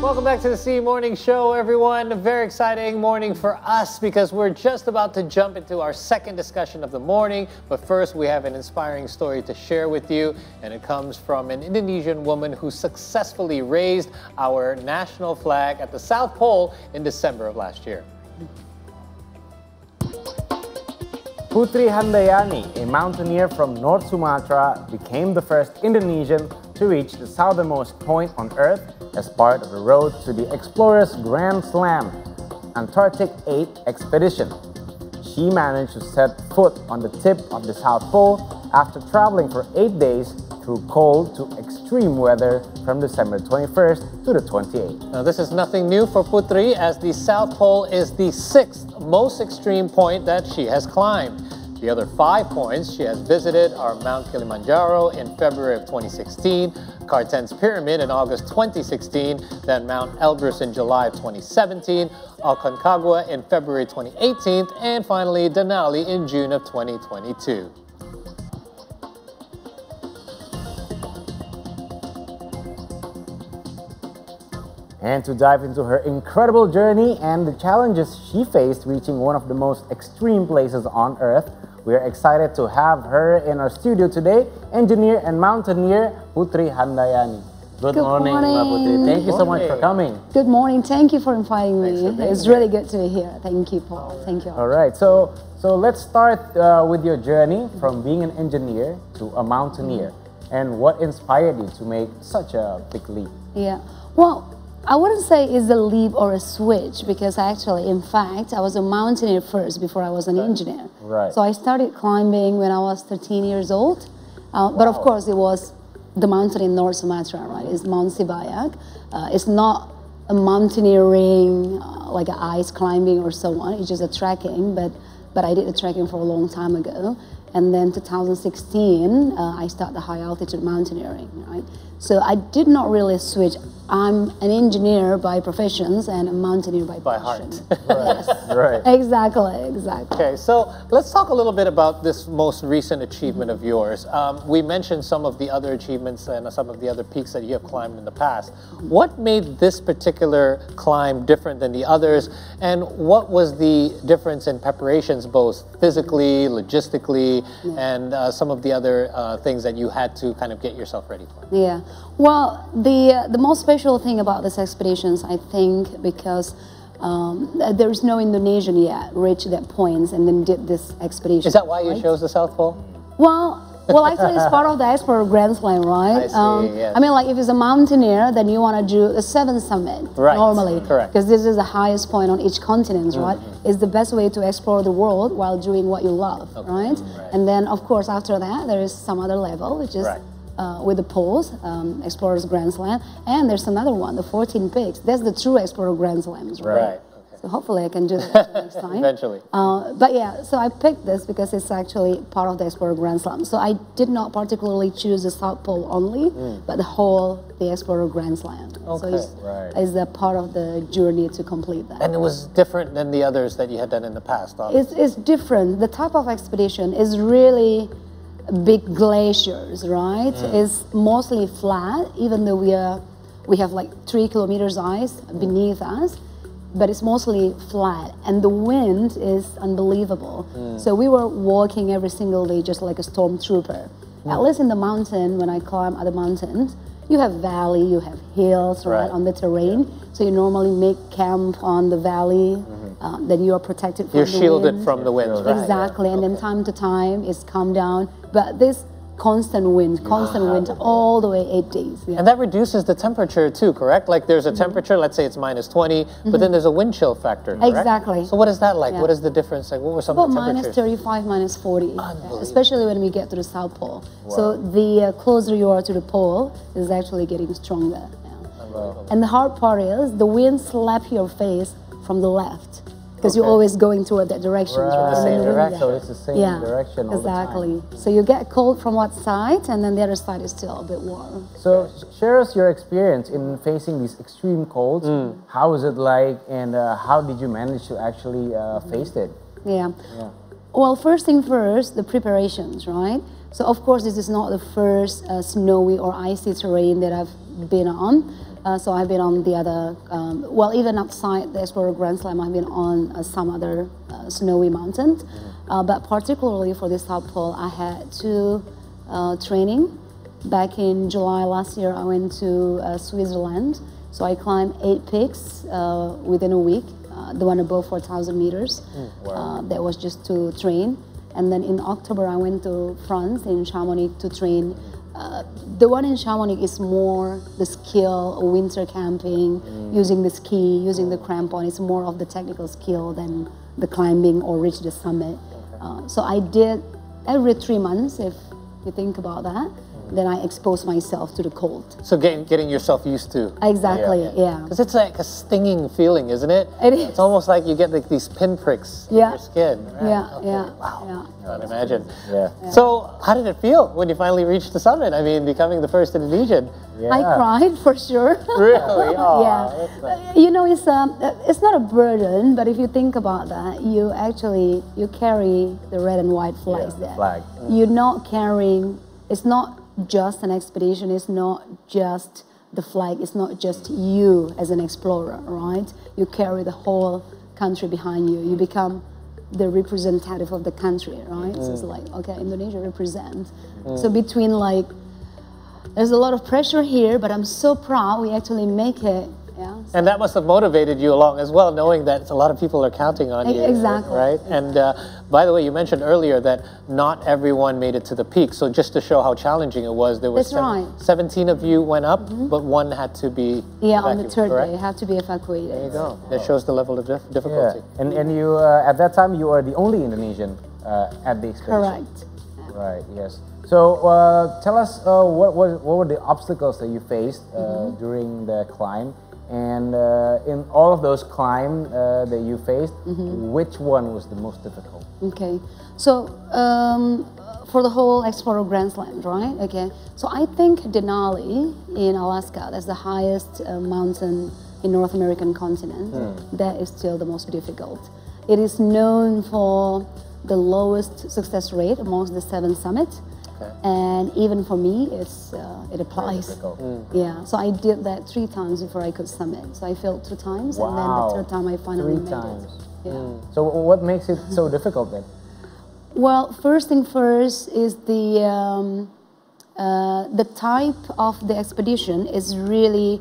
Welcome back to the C Morning Show, everyone. A very exciting morning for us because we're just about to jump into our second discussion of the morning. But first, we have an inspiring story to share with you, and it comes from an Indonesian woman who successfully raised our national flag at the South Pole in December of last year. Putri Handayani, a mountaineer from North Sumatra, became the first Indonesian to reach the southernmost point on Earth as part of the Road to the Explorer's Grand Slam Antarctic 8 expedition. She managed to set foot on the tip of the South Pole after traveling for 8 days through cold to extreme weather from December 21st to the 28th. Now, this is nothing new for Putri, as the South Pole is the 6th most extreme point that she has climbed. The other 5 points she has visited are Mount Kilimanjaro in February of 2016, Carten's Pyramid in August 2016, then Mount Elbrus in July of 2017, Aconcagua in February 2018, and finally Denali in June of 2022. And to dive into her incredible journey and the challenges she faced reaching one of the most extreme places on Earth, we are excited to have her in our studio today, engineer and mountaineer Putri Handayani. Good morning, Putri. Thank you so much for coming. Good morning. Thank you for inviting me. It's really good to be here. Thank you, Paul. Thank you. All right. So let's start with your journey from being an engineer to a mountaineer, and what inspired you to make such a big leap? Yeah. Well, I wouldn't say it's a leap or a switch, because actually, in fact, I was a mountaineer first before I was an engineer. Right. So I started climbing when I was 13 years old. But of course, it was the mountain in North Sumatra, right? It's Mount Sibayak. It's not a mountaineering, like a ice climbing or so on. It's just a trekking, but I did the trekking for a long time ago. And then 2016, I started the high altitude mountaineering, right? So I did not really switch. I'm an engineer by professions and a mountaineer by passion. Heart. Yes. Right. Exactly. Okay, so let's talk a little bit about this most recent achievement of yours. We mentioned some of the other achievements and some of the other peaks that you have climbed in the past. What made this particular climb different than the others, and what was the difference in preparations, both physically, logistically, and some of the other things that you had to kind of get yourself ready for? Yeah. Well, the most special thing about these expeditions, I think, because there's no Indonesian yet reached that point and then did this expedition. Is that why you chose the South Pole? Well, actually, it's part of the Explorer Grand Slam, right? I see, yes. I mean, like, if it's a mountaineer, then you want to do a 7th summit, right, normally. Correct. Because this is the highest point on each continent, right? It's the best way to explore the world while doing what you love, right? And then, of course, after that, there is some other level, which is with the poles, Explorer's Grand Slam, and there's another one, the 14 peaks. That's the true Explorer Grand Slams, right? So hopefully I can do that next time. Eventually. But yeah, so I picked this because it's actually part of the Explorer Grand Slam. So I did not particularly choose the South Pole only, but the Explorer Grand Slam. Okay. So it's a part of the journey to complete that. And it was different than the others that you had done in the past, obviously. It's different. The type of expedition is really big glaciers, right? It's mostly flat, even though we have like 3 kilometers ice beneath us. But it's mostly flat, and the wind is unbelievable. So we were walking every single day just like a stormtrooper. At least in the mountain, when I climb other mountains, you have valley, you have hills, right, on the terrain. So you normally make camp on the valley, then you are protected from the wind. You're shielded from the winds, right? Exactly, and then time to time it's calm down. But this constant wind all the way 8 days. Yeah. And that reduces the temperature too, correct? Like there's a temperature, let's say it's -20, but then there's a wind chill factor, correct? Exactly. So what is that like? What is the difference? Like what were some of the temperatures? -35, -40, especially when we get to the South Pole. So the closer you are to the pole, is actually getting stronger. And the hard part is the wind slap your face from the left. Because you're always going toward that direction. Right. The same direction. So it's the same direction all the time. So you get cold from one side, and then the other side is still a bit warm. So share us your experience in facing these extreme colds. How was it like, and how did you manage to actually face it? Yeah. Well, first thing first, the preparations, right? So of course, this is not the first snowy or icy terrain that I've been on. So I've been on the other, well, even outside the Explorer Grand Slam, I've been on some other snowy mountains. But particularly for the South Pole, I had two training. Back in July last year, I went to Switzerland. So I climbed 8 peaks within a week. The one above 4,000 meters. Wow. That was just to train. And then in October, I went to France, in Chamonix, to train. The one in Chamonix is more the skill, winter camping, using the ski, using the crampon. It's more of the technical skill than the climbing or reach the summit. So I did every 3 months, if you think about that. Then I expose myself to the cold. So getting yourself used to. Exactly, yeah. Because it's like a stinging feeling, isn't it? It is. It's almost like you get like these pinpricks in your skin. Right? Yeah, Okay. yeah. Wow. Yeah. I can't imagine. Yeah. So how did it feel when you finally reached the summit? I mean, becoming the first Indonesian. Yeah. I cried for sure. Really? Oh, Yeah. that's nice. You know, it's not a burden, but if you think about that, you carry the red and white flags the there. flag. You're not carrying. It's not just an expedition. It's not just the flag. It's not just you as an explorer, right? You carry the whole country behind you. You become the representative of the country, right? So it's like, okay, Indonesia represents. So between like, there's a lot of pressure here, but I'm so proud we actually make it. Yeah. And that must have motivated you along as well, knowing that a lot of people are counting on you. Exactly. Right? And by the way, you mentioned earlier that not everyone made it to the peak. So just to show how challenging it was, there were That's right. 17 of you went up, but one had to be On the third correct? day, have to be evacuated. There you go. That shows the level of difficulty. Yeah. And you at that time you are the only Indonesian at the expedition. Correct. Right. Yes. So tell us what were the obstacles that you faced during the climb, and in all of those climb that you faced, which one was the most difficult? Okay, so for the whole Explorer Grand Slam, right? Okay, so I think Denali in Alaska, that's the highest mountain in North American continent. That is still the most difficult. It is known for the lowest success rate amongst the 7 summits. Okay. And even for me, it applies. Difficult. Yeah, so I did that 3 times before I could summit. So I failed 2 times, and then the Wow. 3rd time I finally 3 made times. it. Yeah. So what makes it so difficult then? Well, first thing first is the type of the expedition is really,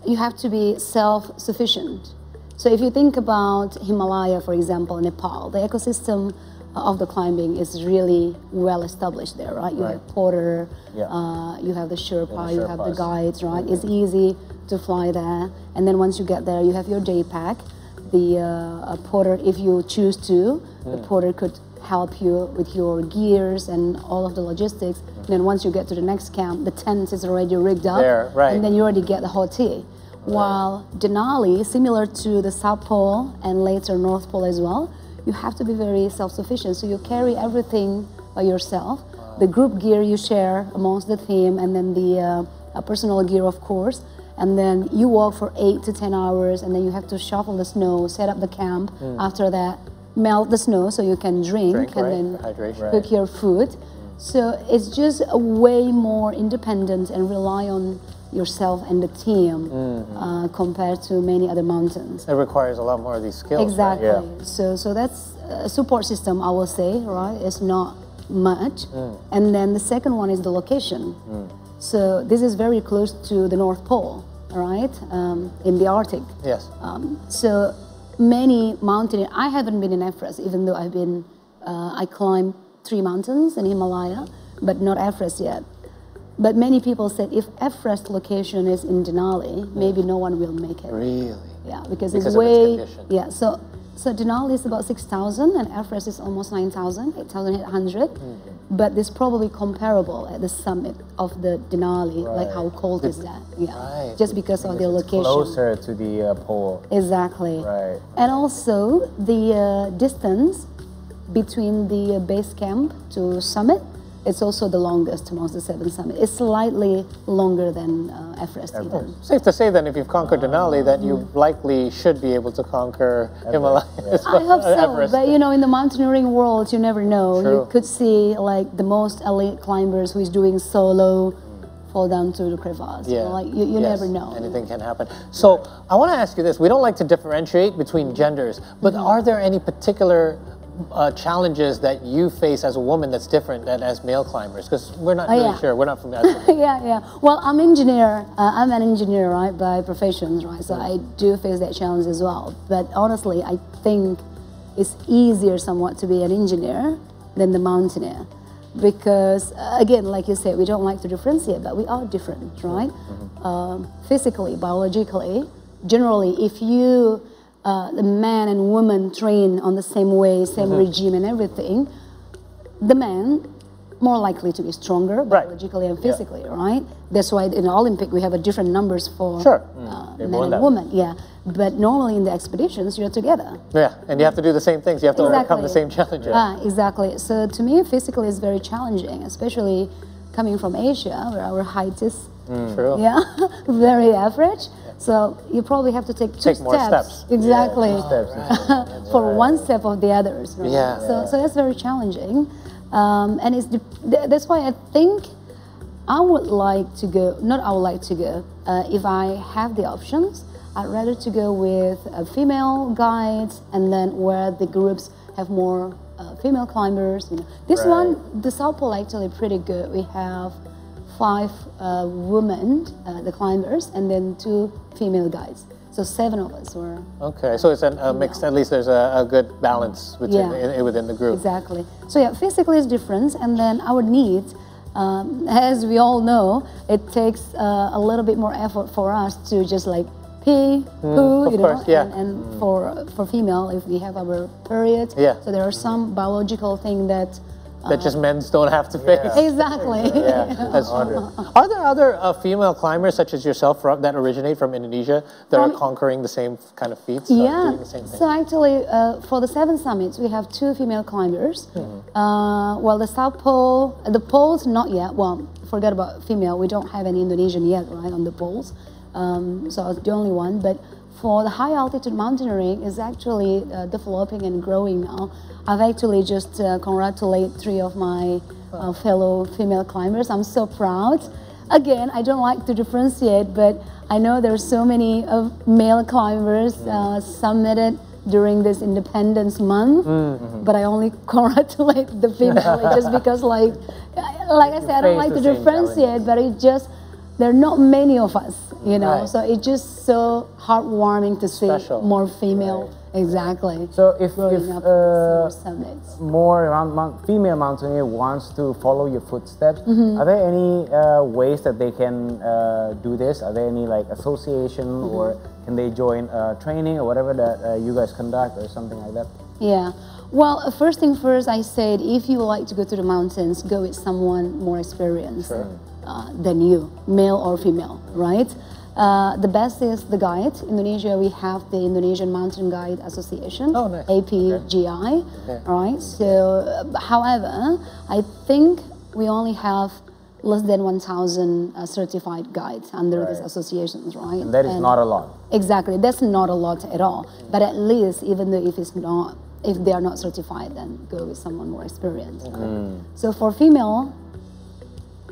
you have to be self-sufficient. So if you think about Himalaya, for example, Nepal, the ecosystem of the climbing is really well established there, right? You have porter, you have the Sherpa, you have the Sherpas. guides, right? It's easy to fly there. And then once you get there, you have your day pack. The porter, if you choose to, the porter could help you with your gears and all of the logistics. Then once you get to the next camp, the tent is already rigged up. There, right. And then you already get the hot tea. While Denali, similar to the South Pole and later North Pole as well, you have to be very self-sufficient. So you carry everything by yourself. The group gear you share amongst the team, and then the personal gear, of course. And then you walk for 8 to 10 hours, and then you have to shovel the snow, set up the camp. After that, melt the snow so you can drink and then hydration. cook your food. So it's just a way more independent and rely on yourself and the team compared to many other mountains. It requires a lot more of these skills. Exactly. Right? So that's a support system, I will say, right? It's not much. And then the second one is the location. So this is very close to the North Pole, right? In the Arctic. Yes. So many mountain. I haven't been in Everest, even though I've been. I climbed 3 mountains in Himalaya, but not Everest yet. But many people said if Everest location is in Denali, maybe no one will make it. Really? Yeah, because Because it's of its way. condition. Yeah, so Denali is about 6,000 and Everest is almost 9,000, 8,800. But it's probably comparable at the summit of the Denali. Like how cold is that? Yeah, Right. just because of the It's location. closer to the pole. Exactly. Right. And also the distance between the base camp to summit, it's also the longest amongst the 7 summits. It's slightly longer than Everest even. Safe to say then, if you've conquered Denali, that you likely should be able to conquer Himalaya as well. I hope so, Everest. but you know, in the mountaineering world, you never know. True. You could see like the most elite climbers who is doing solo fall down to the crevasse. Yeah. Like you Yes, never know. anything can happen. So I want to ask you this. We don't like to differentiate between genders, but are there any particular challenges that you face as a woman that's different than as male climbers? Because we're not really sure. We're not from that. Yeah. Well, I'm engineer. I'm an engineer, right, by profession, right? So I do face that challenge as well. But honestly, I think it's easier somewhat to be an engineer than the mountaineer. Because, again, like you said, we don't like to differentiate, but we are different, right? Physically, biologically, generally, if you, the man and woman train on the same way, same regime and everything, the man more likely to be stronger biologically and physically, right? That's why in the Olympic we have a different numbers for men and women. Yeah, but normally in the expeditions you're together. Yeah, and you have to do the same things. You have to overcome the same challenges. Exactly. So to me, physically is very challenging, especially coming from Asia, where our height is very average. So you probably have to take two more steps. Exactly. Yeah, 2 steps. For one step of the others. Right? Yeah. So that's very challenging. And that's why I think I would like to go, not I would like to go, if I have the options, I'd rather to go with female guides and then where the groups have more female climbers. You know. This one, the South Pole actually pretty good. We have 5 women, the climbers, and then 2 female guides. So 7 of us were. Okay, so it's a mix. At least there's a good balance within the group. Exactly. So yeah, physically is different, and then our needs, as we all know, it takes a little bit more effort for us to just like pee, poo, you know, and for female, if we have our period. So there are some biological things that just men don't have to face. Exactly. Are there other female climbers such as yourself that originate from Indonesia that are conquering the same kind of feats? Yeah. Doing the same thing? So actually, for the 7 summits, we have 2 female climbers. Well, the South Pole, the poles, not yet. Well, forget about female. We don't have any Indonesian yet, right, on the poles. So I was the only one. But for the high altitude mountaineering, is actually developing and growing now. I've actually just congratulated 3 of my fellow female climbers. I'm so proud. Again, I don't like to differentiate, but I know there's so many male climbers submitted during this Independence Month, but I only congratulate the female just because, like I said, I don't like to differentiate, but it just, there are not many of us, you know, so it's just so heartwarming to see more female. Exactly. So if more female mountaineer wants to follow your footsteps, are there any ways that they can do this? Are there any like association or can they join training or whatever that you guys conduct or something like that? Yeah. Well, first thing first, I said if you would like to go to the mountains, go with someone more experienced than you, male or female, right? The best is the guide. Indonesia, we have the Indonesian Mountain Guide Association, APGI, right? So, however, I think we only have less than 1,000 certified guides under these associations, right? And that is not a lot. Exactly, that's not a lot at all. But at least, even though if they are not certified, then go with someone more experienced. So for female,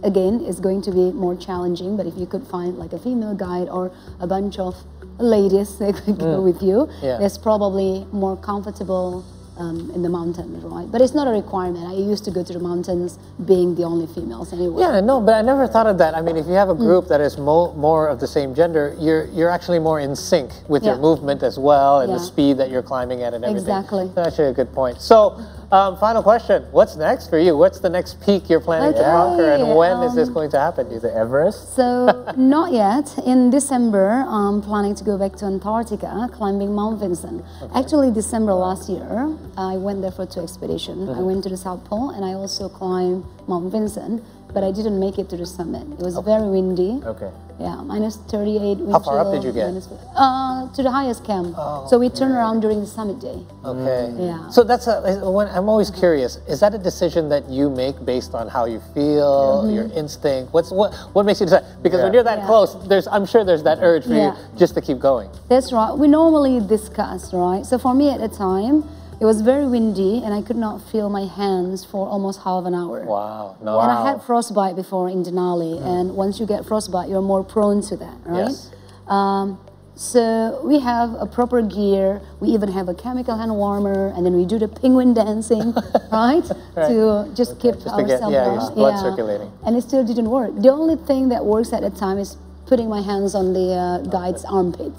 again, it's going to be more challenging, but if you could find like a female guide or a bunch of ladies that could go with you, it's probably more comfortable in the mountains, right? But it's not a requirement. I used to go to the mountains being the only females anyway. Yeah, no, but I never thought of that. I mean, if you have a group that is more of the same gender, you're actually more in sync with your movement as well and the speed that you're climbing at and everything. Exactly. That's actually a good point. So, final question. What's next for you? What's the next peak you're planning to conquer, and when is this going to happen? Is it Everest? So, not yet. In December, I'm planning to go back to Antarctica, climbing Mount Vincent. Actually, December last year, I went there for 2 expeditions. I went to the South Pole, and I also climbed Mount Vincent, but I didn't make it to the summit. It was very windy. Yeah, minus 38 wind. How far up did you get? To the highest camp. So we turn around during the summit day. Yeah. So that's I'm always curious. Is that a decision that you make based on how you feel, your instinct? What makes you decide? Because when you're that close, I'm sure there's that urge for you just to keep going. That's right. We normally discuss, right? So for me at the time, It was very windy, and I could not feel my hands for almost half an hour. Wow. No. And I had frostbite before in Denali, and once you get frostbite, you're more prone to that, right? Yes. So we have a proper gear. We even have a chemical hand warmer, and then we do the penguin dancing, right? To just keep ourselves your blood circulating. And it still didn't work. The only thing that works at the time is putting my hands on the guide's armpit,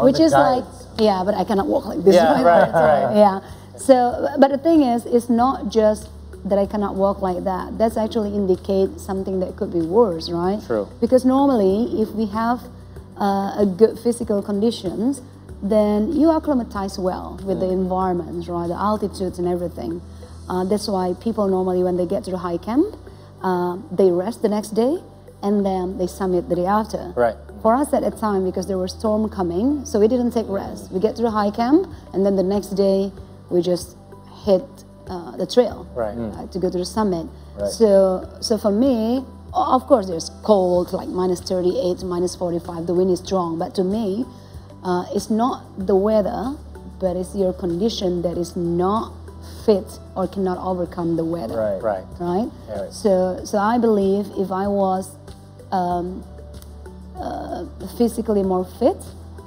which is like, yeah, but I cannot walk like this. Yeah, right. Yeah. So, but the thing is, it's not just that I cannot walk like that. That's actually indicate something that could be worse, right? True. Because normally, if we have a good physical conditions, then you acclimatize well with the environment, right? The altitudes and everything. That's why people normally, when they get to the high camp, they rest the next day, and then they summit the day after. Right. For us at that time, because there was storm coming, so we didn't take rest. We get to the high camp, and then the next day we just hit the trail to go to the summit. Right. So for me, of course, there's cold, like minus 38, minus 45. The wind is strong, but to me, it's not the weather, but it's your condition that is not fit or cannot overcome the weather. Right. Right. Right. So I believe if I was physically more fit,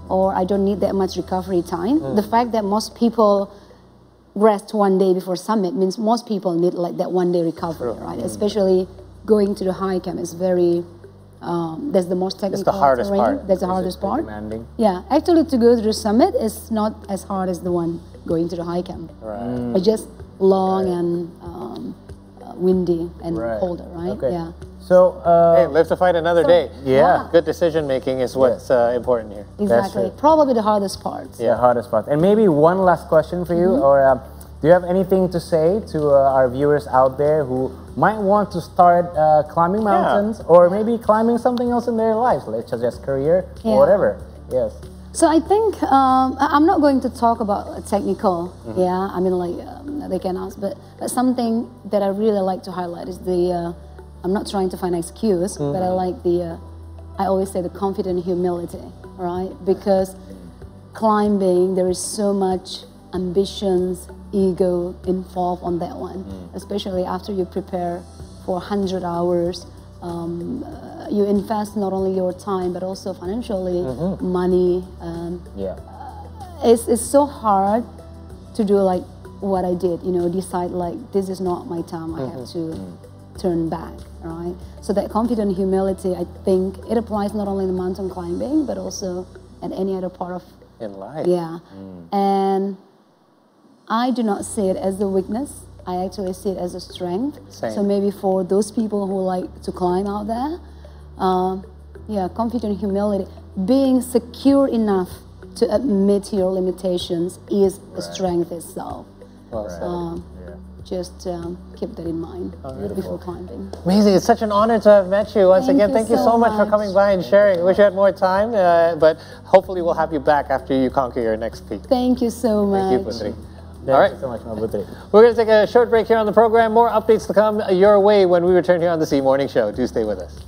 or I don't need that much recovery time, the fact that most people rest one day before summit means most people need like that 1 day recovery, right? Especially going to the high camp is very, that's the most technical. It's the hardest terrain. part. That's the hardest part. Demanding. Yeah, actually to go to the summit is not as hard as the one going to the high camp. Right. It's just long and windy and colder, right? Okay. Yeah. So, Hey, live to fight another day. yeah. Good decision making is what's important here. Exactly. right. Probably the hardest part. the hardest part. And maybe one last question for you, or do you have anything to say to our viewers out there who might want to start climbing mountains, or maybe climbing something else in their lives, like such as career or whatever? Yes. So I think I'm not going to talk about technical. Yeah, I mean like they can ask, but something that I really like to highlight is the. I'm not trying to find an excuse, but I like the. I always say the confident humility, right? Because climbing, there is so much ambitions, ego involved on that one, especially after you prepare for 100 hours. You invest not only your time, but also financially, money. It's so hard to do like what I did, decide like, this is not my time, I have to turn back, right? So that confident humility, I think it applies not only in mountain climbing, but also at any other part of in life. Yeah. And I do not see it as a weakness. I actually see it as a strength. Same. So maybe for those people who like to climb out there, confident humility, being secure enough to admit your limitations is a strength itself. Well said. Just keep that in mind before climbing. Amazing. It's such an honor to have met you once again. Thank you so much for coming by and sharing. I wish you had more time, but hopefully we'll have you back after you conquer your next peak. Thank you so much. Thank you, Putri. Thank you so much, Putri. We're going to take a short break here on the program. More updates to come your way when we return here on the C Morning Show. Do stay with us.